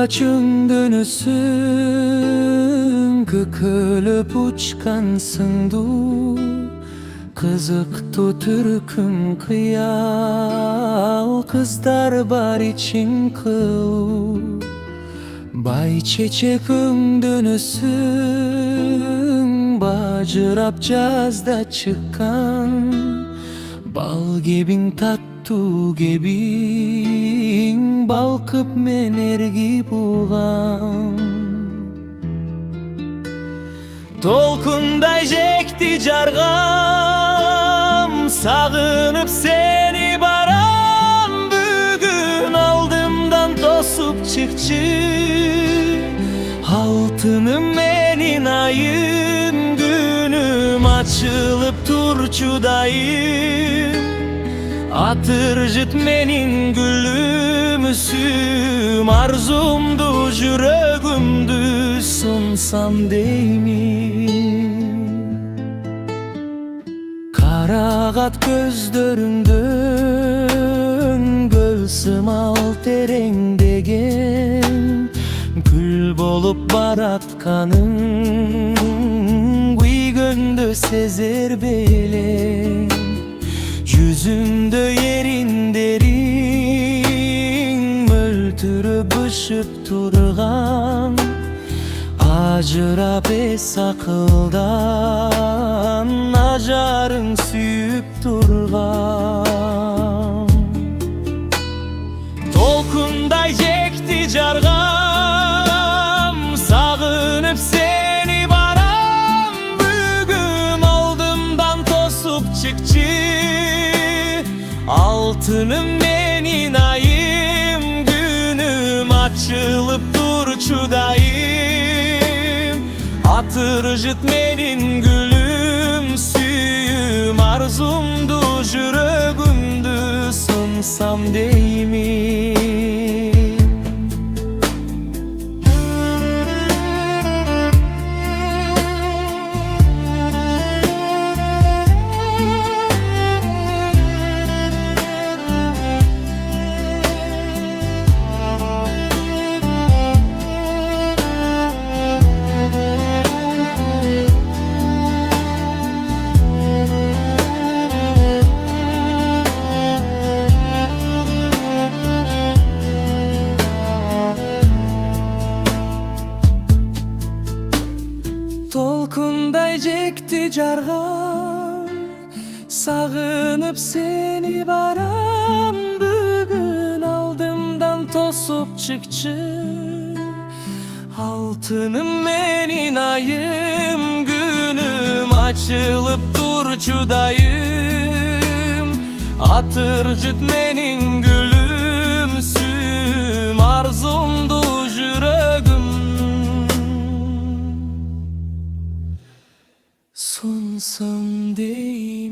Kaçın dönüsün, kıkılıp uçkansın du. Kızık tutürküm kıyal, kızlar bar için kıl. Bay çeçekün dönüsün, bacırap cazda çıkan. Bal gebin tattu gebin, balkıp menergi buğan. Tolkunday jekti jargam, sağınıp seni baram. Bugün aldımdan tosup çıkçı, altınım menin ayım. Günüm açılıp turçudayım, atırjıt menin gülümüsüm. Arzumdu yüreğimdü, sunsam deymin. Karagat gözlöründön, göğsüm al terengdegen. Gül bolup baratkanın, güygöndö sezer belen. Yüzünde yerin derin, möltürü bışıp turgan. Acırap esakıldan, ajarın süyüp turgan. Tolkunday jekti jargam, sağınıp seni baram. Bugün aldımdan tosup çıkçı, altınım menin ayım. Günüm açılıp turçudayım, atırjıt menin gülüm süyüm. Arzumdu yüreğimdü, sunsam deymin. Tolkunday jekti jargam, sağınıp seni baram. Bugün aldımdan tosup çıkçı, altınım menin ayım. Günüm açılıp turçudayım, atırjıt menin gülümsüm. Arzumdu yüreğim, sunsam değil.